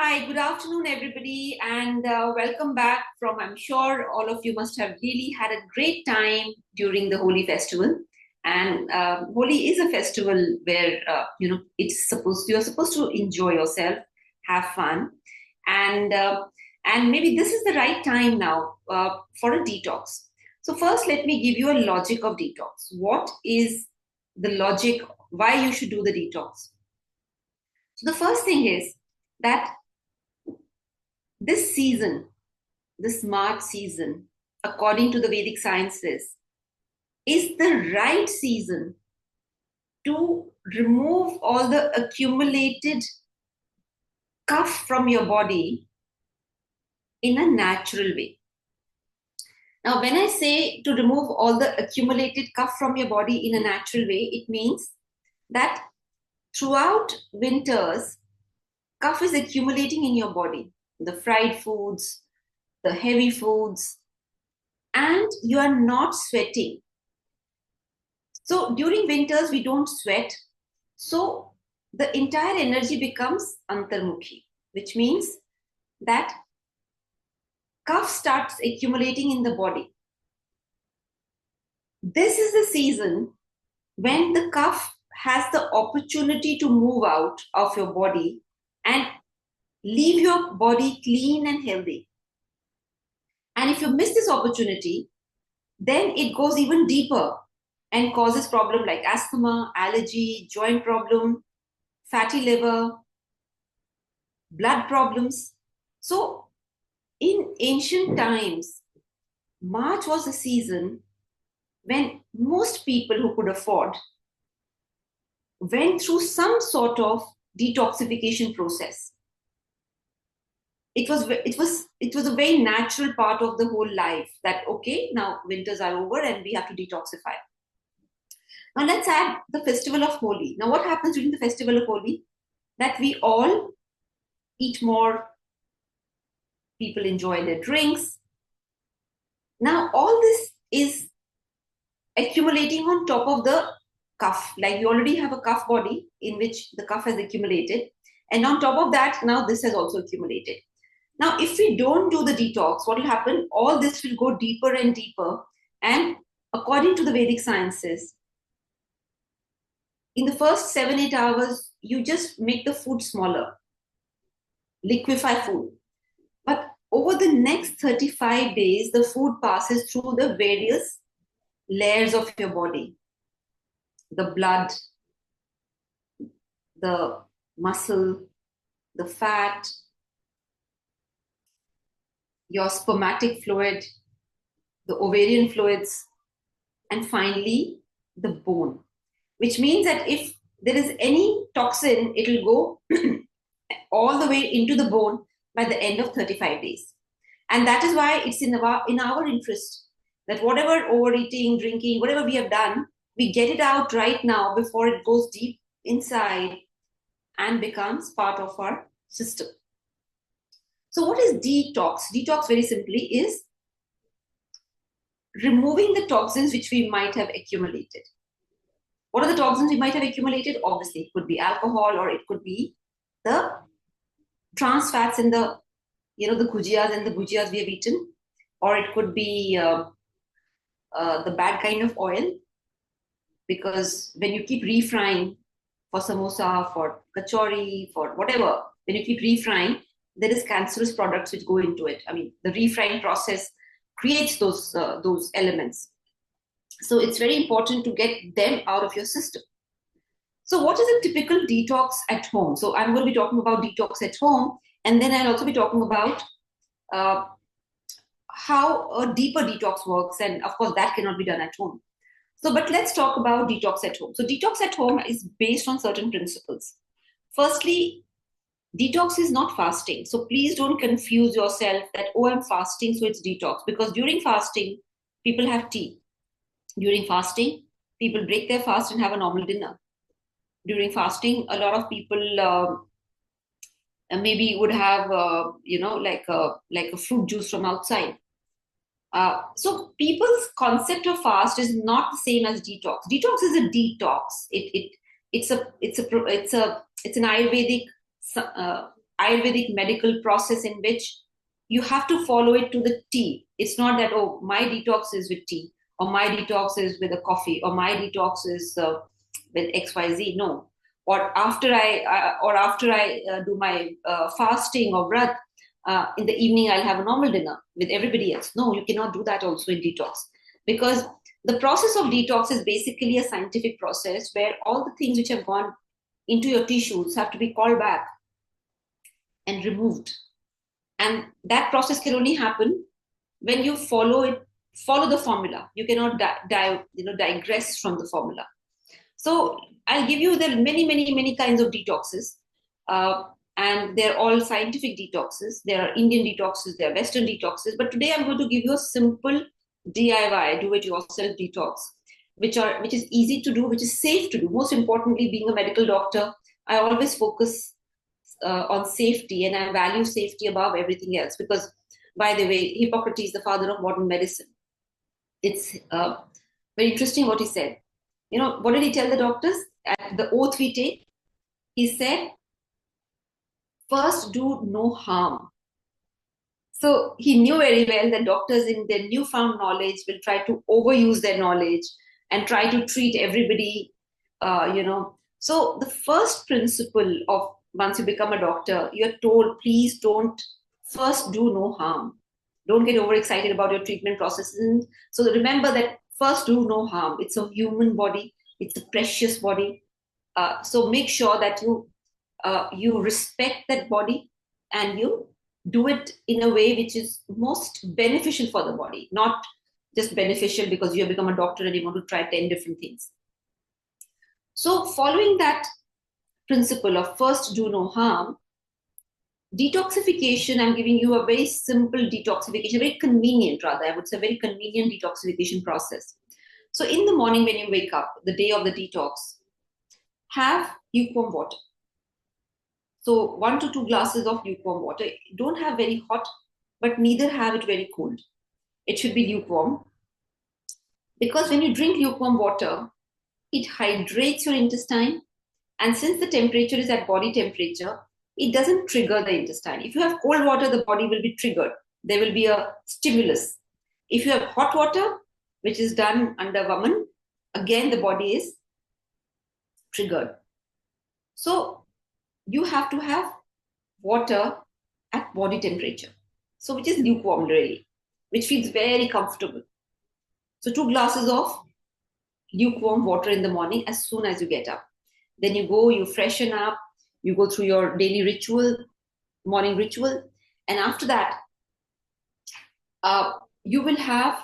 Hi, good afternoon, everybody, and welcome back from. I'm sure all of you must have really had a great time during the Holi festival. And Holi is a festival where you're supposed to enjoy yourself, have fun, and maybe this is the right time now for a detox. So first, let me give you a logic of detox. What is the logic? Why you should do the detox? So the first thing is that this season, this March season, according to the Vedic sciences, is the right season to remove all the accumulated cough from your body in a natural way. Now, when I say to remove all the accumulated cough from your body in a natural way, it means that throughout winters, cough is accumulating in your body. The fried foods, the heavy foods, and you are not sweating. So during winters, we don't sweat. So the entire energy becomes antarmukhi, which means that cough starts accumulating in the body. This is the season when the cough has the opportunity to move out of your body and leave your body clean and healthy. And if you miss this opportunity, then it goes even deeper and causes problem like asthma, allergy, joint problem, fatty liver, blood problems. So in ancient times, March was a season when most people who could afford went through some sort of detoxification process. It was a very natural part of the whole life that okay, now winters are over and we have to detoxify. Now let's add the festival of Holi. Now what happens during the festival of Holi? That we all eat more, people enjoy their drinks. Now all this is accumulating on top of the cough. Like you already have a cough body in which the cough has accumulated. And on top of that, now this has also accumulated. Now, if we don't do the detox, what will happen? All this will go deeper and deeper. And according to the Vedic sciences, in the first 7-8 hours, you just make the food smaller, liquefy food. But over the next 35 days, the food passes through the various layers of your body, the blood, the muscle, the fat, your spermatic fluid, the ovarian fluids, and finally the bone, which means that if there is any toxin, it will go all the way into the bone by the end of 35 days. And that is why it's in our interest that whatever overeating, drinking, whatever we have done, we get it out right now before it goes deep inside and becomes part of our system. So what is detox? Detox very simply is removing the toxins which we might have accumulated. What are the toxins we might have accumulated? Obviously, it could be alcohol or it could be the trans fats in the gujiyas and the bhujiyas we have eaten, or it could be the bad kind of oil, because when you keep refrying for samosa, for kachori, for whatever, when you keep refrying, there is cancerous products which go into it. I mean, the refrying process creates those elements. So it's very important to get them out of your system. So what is a typical detox at home? So I'm going to be talking about detox at home, and then I'll also be talking about how a deeper detox works. And of course, that cannot be done at home. So, but let's talk about detox at home. So detox at home is based on certain principles. Firstly, detox is not fasting. So please don't confuse yourself that, oh, I'm fasting, so it's detox. Because during fasting, people have tea. During fasting, people break their fast and have a normal dinner. During fasting, a lot of people maybe would have, like a fruit juice from outside. So people's concept of fast is not the same as detox. Detox is a detox. It's an Ayurvedic Ayurvedic medical process in which you have to follow it to the T. It's not that, oh, my detox is with tea, or my detox is with a coffee, or my detox is with XYZ. No. Or after I do my fasting or vrat, in the evening I'll have a normal dinner with everybody else. No, you cannot do that also in detox, because the process of detox is basically a scientific process where all the things which have gone into your tissues have to be called back and removed. And that process can only happen when you follow the formula. You cannot digress from the formula. So I'll give you, there are many, many, many kinds of detoxes. And they're all scientific detoxes. There are Indian detoxes, there are Western detoxes. But today I'm going to give you a simple DIY, do-it-yourself detox, which is easy to do, which is safe to do. Most importantly, being a medical doctor, I always focus on safety, and I value safety above everything else. Because, by the way, Hippocrates is the father of modern medicine. It's very interesting what he said. What did he tell the doctors? At the oath we take, he said, first do no harm. So he knew very well that doctors in their newfound knowledge will try to overuse their knowledge and try to treat everybody, So the first principle of once you become a doctor, you're told, please don't, first do no harm. Don't get overexcited about your treatment processes. So remember that first do no harm. It's a human body. It's a precious body. So make sure that you respect that body, and you do it in a way which is most beneficial for the body, not just beneficial because you have become a doctor and you want to try 10 different things. So following that principle of first do no harm, detoxification, I'm giving you a very simple detoxification, very convenient, rather, I would say very convenient detoxification process. So in the morning when you wake up, the day of the detox, have lukewarm water. So 1 to 2 glasses of lukewarm water. Don't have very hot, but neither have it very cold. It should be lukewarm. Because when you drink lukewarm water, it hydrates your intestine. And since the temperature is at body temperature, it doesn't trigger the intestine. If you have cold water, the body will be triggered. There will be a stimulus. If you have hot water, which is done under Vaman, again, the body is triggered. So you have to have water at body temperature. So which is lukewarm really, which feels very comfortable. So 2 glasses of lukewarm water in the morning as soon as you get up. Then you go, you freshen up, you go through your daily ritual, morning ritual. And after that, you will have,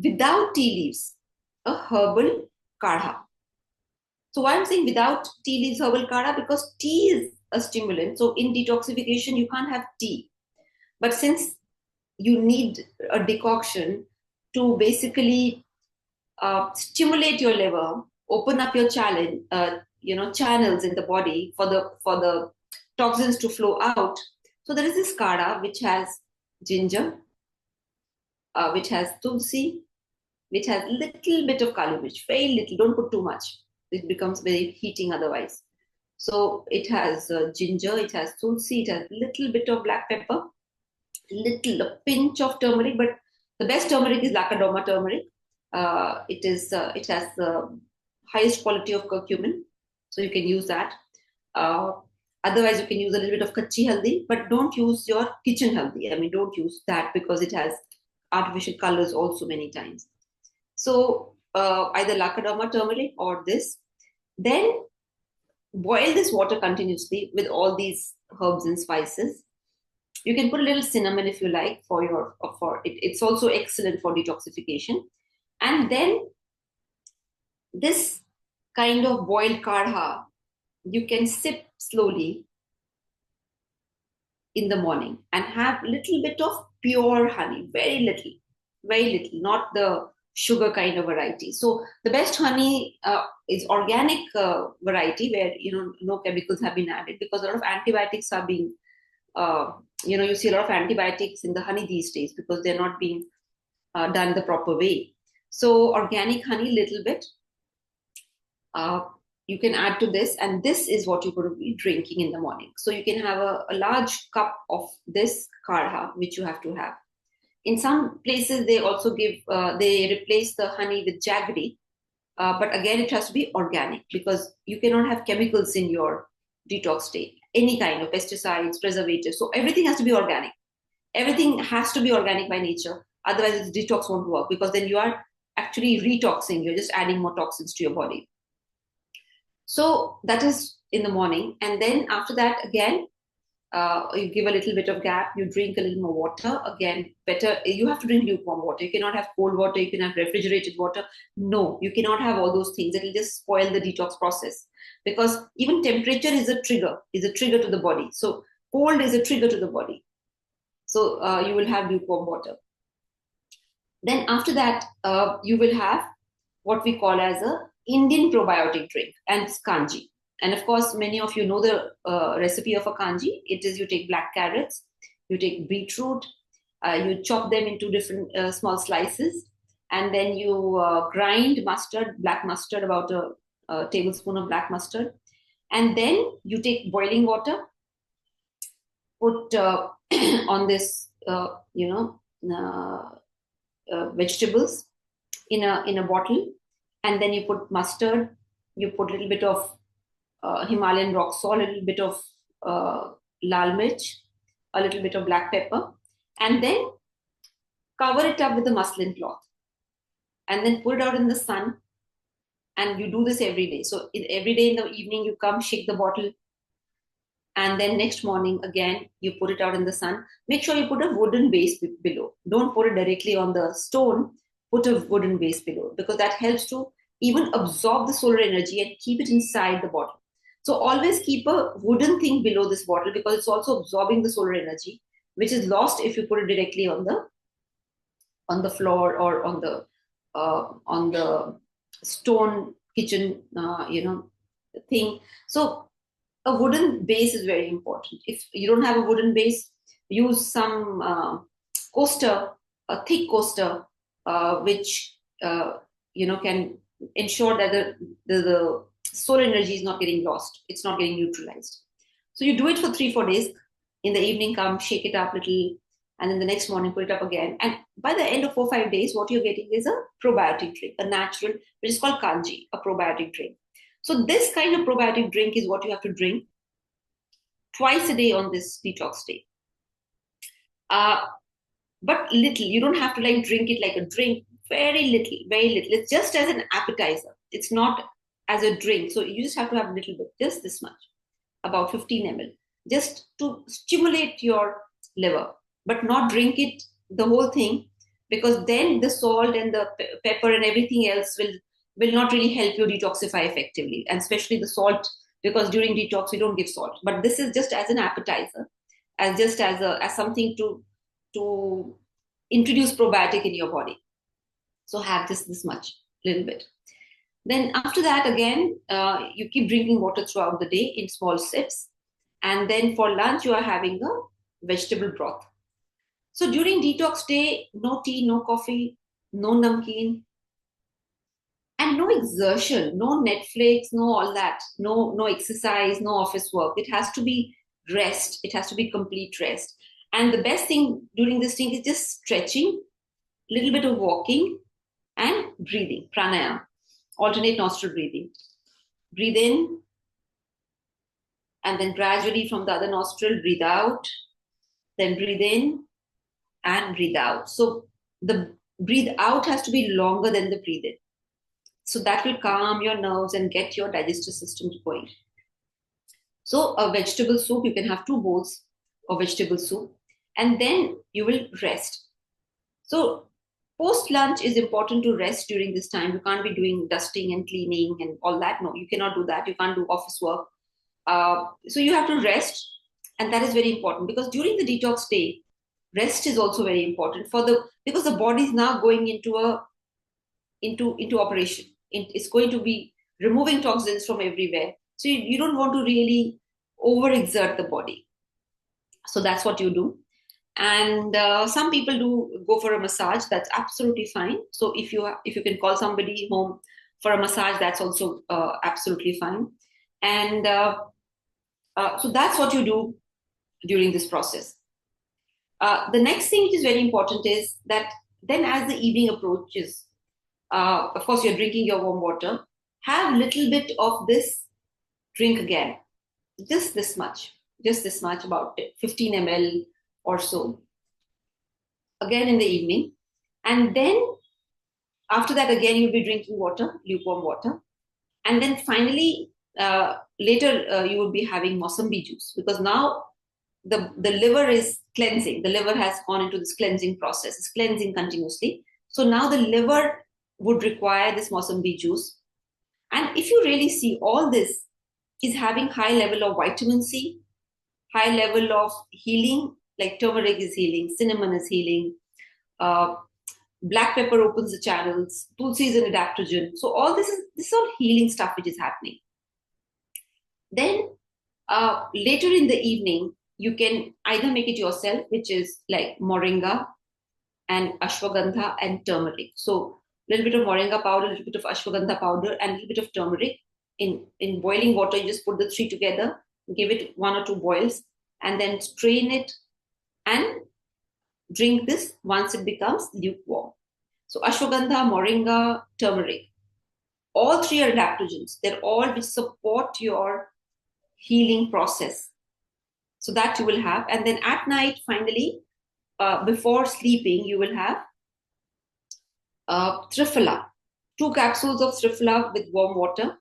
without tea leaves, a herbal kadha. So why I'm saying without tea leaves herbal kadha? Because tea is a stimulant. So in detoxification, you can't have tea. But since you need a decoction to basically stimulate your liver, open up your channels in the body for the toxins to flow out. So there is this kadha which has ginger, which has tulsi, which has little bit of kali mirch, very little. Don't put too much. It becomes very heating otherwise. So it has ginger, it has tulsi, it has little bit of black pepper, a pinch of turmeric, but the best turmeric is Lakadoma turmeric. It has the highest quality of curcumin, so you can use that. Otherwise, you can use a little bit of kachi haldi, but don't use your kitchen haldi. I mean, don't use that because it has artificial colors also many times. So either Lakadoma turmeric or this. Then boil this water continuously with all these herbs and spices. You can put a little cinnamon if you like it's also excellent for detoxification. And then this kind of boiled kadha, you can sip slowly in the morning and have a little bit of pure honey, very little, not the sugar kind of variety. So the best honey is organic variety where no chemicals have been added, because a lot of antibiotics are being you see a lot of antibiotics in the honey these days because they're not being done the proper way. So organic honey, little bit. you can add to this, and this is what you're going to be drinking in the morning. So you can have a large cup of this kadha, which you have to have. In some places, they also give, they replace the honey with jaggery. But again, it has to be organic, because you cannot have chemicals in your detox day, any kind of pesticides, preservatives. So everything has to be organic. Everything has to be organic by nature. Otherwise, the detox won't work, because then you are actually retoxing. You're just adding more toxins to your body. So that is in the morning. And then after that, again, you give a little bit of gap, you drink a little more water. Again, better, you have to drink lukewarm water. You cannot have cold water, you can have refrigerated water. No, you cannot have all those things. It will just spoil the detox process, because even temperature is a trigger to the body. So cold is a trigger to the body. So you will have lukewarm water. Then after that, you will have what we call as a Indian probiotic drink, and it's kanji. And of course, many of you know the recipe of a kanji. It is, you take black carrots, you take beetroot, you chop them into different small slices, and then you grind mustard, black mustard, about a tablespoon of black mustard. And then you take boiling water, put on this, vegetables in a bottle, and then you put mustard, you put a little bit of Himalayan rock salt, a little bit of lal mirch, a little bit of black pepper, and then cover it up with a muslin cloth, and then put it out in the sun. And you do this every day. So every day in the evening, you come, shake the bottle, and then next morning again you put it out in the sun. Make sure you put a wooden base below. Don't put it directly on the stone. Put a wooden base below, because that helps to even absorb the solar energy and keep it inside the bottle. So always keep a wooden thing below this bottle, because it's also absorbing the solar energy, which is lost if you put it directly on the floor or on the stone kitchen thing. So a wooden base is very important. If you don't have a wooden base, use some coaster, a thick coaster, which can ensure that the solar energy is not getting lost. It's not getting neutralized. So you do it for 3-4 days. In the evening, come, shake it up a little, and then the next morning put it up again. And by the end of 4-5 days, what you're getting is a probiotic drink, a natural, which is called kanji, a probiotic drink. So this kind of probiotic drink is what you have to drink twice a day on this detox day. But little, you don't have to drink it like a drink. Very little, very little. It's just as an appetizer. It's not as a drink. So you just have to have a little bit, just this much, about 15 ml, just to stimulate your liver, but not drink it, the whole thing, because then the salt and the pepper and everything else will not really help you detoxify effectively, and especially the salt, because during detox we don't give salt. But this is just as an appetizer, as something to introduce probiotic in your body. So have this much, little bit. Then after that, again, you keep drinking water throughout the day in small sips. And then for lunch, you are having a vegetable broth. So during detox day, no tea, no coffee, no namkeen, and no exertion, no Netflix, no all that, no exercise, no office work. It has to be rest. It has to be complete rest. And the best thing during this thing is just stretching, little bit of walking, and breathing, pranayama, alternate nostril breathing. Breathe in, and then gradually from the other nostril, breathe out, then breathe in and breathe out. So the breathe out has to be longer than the breathe in. So that will calm your nerves and get your digestive system going. So a vegetable soup, you can have 2 bowls of vegetable soup, and then you will rest. So post lunch is important to rest during this time. You can't be doing dusting and cleaning and all that. No, you cannot do that. You can't do office work. So you have to rest, and that is very important, because during the detox day, rest is also very important because the body is now going into operation. It's going to be removing toxins from everywhere. So you don't want to really overexert the body. So that's what you do. And some people do go for a massage. That's absolutely fine. So if you can call somebody home For a massage, that's also absolutely fine. And so that's what you do during this process. The next thing which is very important is that then as the evening approaches, of course, you're drinking your warm water, have a little bit of this drink again, just this much, about 15 ml or so, again in the evening. And then after that, again, you'll be drinking water, lukewarm water. And then finally, later, you will be having Mosambi juice, because now the liver is cleansing. The liver has gone into this cleansing process. It's cleansing continuously. So now the liver would require this Mosambi juice. And if you really see, all this is having high level of vitamin C, high level of healing, like turmeric is healing, cinnamon is healing, black pepper opens the channels, tulsi is an adaptogen. So all this is all healing stuff which is happening. Then later in the evening, you can either make it yourself, which is like moringa and ashwagandha and turmeric. So a little bit of moringa powder, a little bit of ashwagandha powder, and a little bit of turmeric. In boiling water, you just put the three together, give it 1 or 2 boils, and then strain it and drink this once it becomes lukewarm. So ashwagandha, moringa, turmeric, all three are adaptogens. They're all which support your healing process. So that you will have. And then at night, finally, before sleeping, you will have triphala, 2 capsules of triphala with warm water,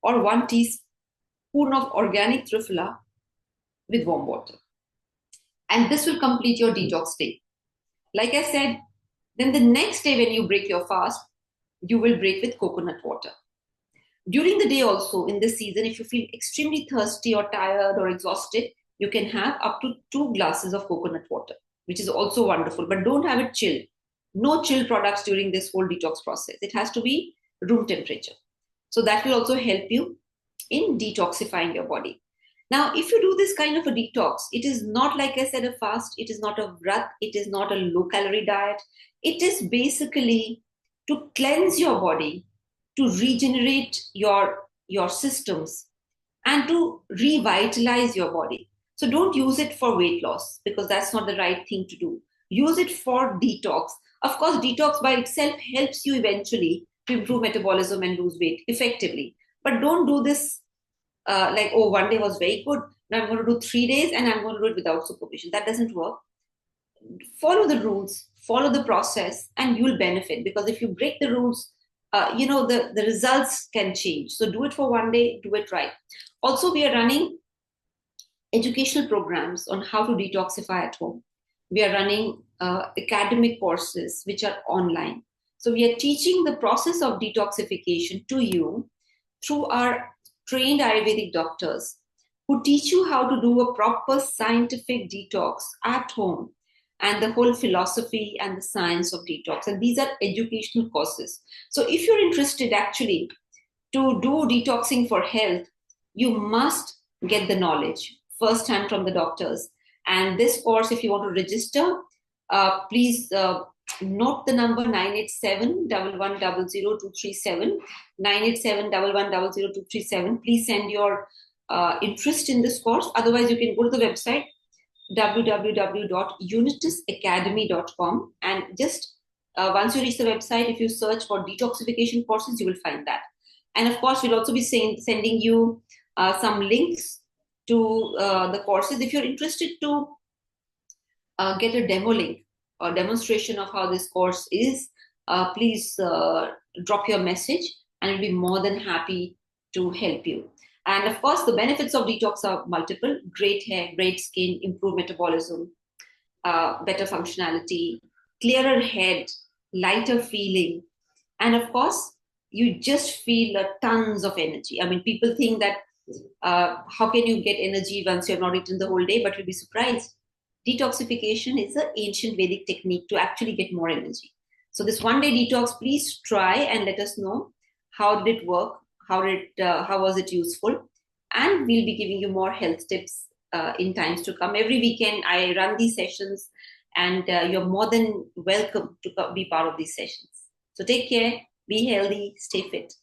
or 1 teaspoon of organic triphala with warm water. And this will complete your detox day. Like I said, then the next day when you break your fast, you will break with coconut water. During the day also, in this season, if you feel extremely thirsty or tired or exhausted, you can have up to 2 glasses of coconut water, which is also wonderful. But don't have it chilled. No chill products during this whole detox process. It has to be room temperature. So that will also help you in detoxifying your body. Now, if you do this kind of a detox, it is not, like I said, a fast. It is not a vrat. It is not a low-calorie diet. It is basically to cleanse your body, to regenerate your systems, and to revitalize your body. So don't use it for weight loss, because that's not the right thing to do. Use it for detox. Of course, detox by itself helps you eventually to improve metabolism and lose weight effectively. But don't do this like, oh, one day was very good, now I'm going to do 3 days and I'm going to do it without supervision. That doesn't work. Follow the rules, follow the process, and you'll benefit. Because if you break the rules, the results can change. So do it for one day, do it right. Also, we are running educational programs on how to detoxify at home. We are running academic courses which are online. So we are teaching the process of detoxification to you through our trained Ayurvedic doctors, who teach you how to do a proper scientific detox at home, and the whole philosophy and the science of detox. And these are educational courses. So if you're interested actually to do detoxing for health, you must get the knowledge firsthand from the doctors. And this course, if you want to register, please note the number 987-1100-237, 987-1100-237. Please send your interest in this course. Otherwise, you can go to the website www.unitusacademy.com, and just once you reach the website, if you search for detoxification courses, you will find that. And of course, we'll also be sending you some links to the courses. If you're interested to get a demo link or demonstration of how this course is, please drop your message, and I'll be more than happy to help you. And of course, the benefits of detox are multiple: great hair, great skin, improved metabolism, better functionality, clearer head, lighter feeling. And of course, you just feel tons of energy. I mean, people think that how can you get energy once you've not eaten the whole day? But you'll be surprised. Detoxification is an ancient Vedic technique to actually get more energy. So this one day detox, please try and let us know how did it work, how was it useful, and we'll be giving you more health tips in times to come. Every weekend I run these sessions, and you're more than welcome to be part of these sessions. So take care, be healthy, stay fit.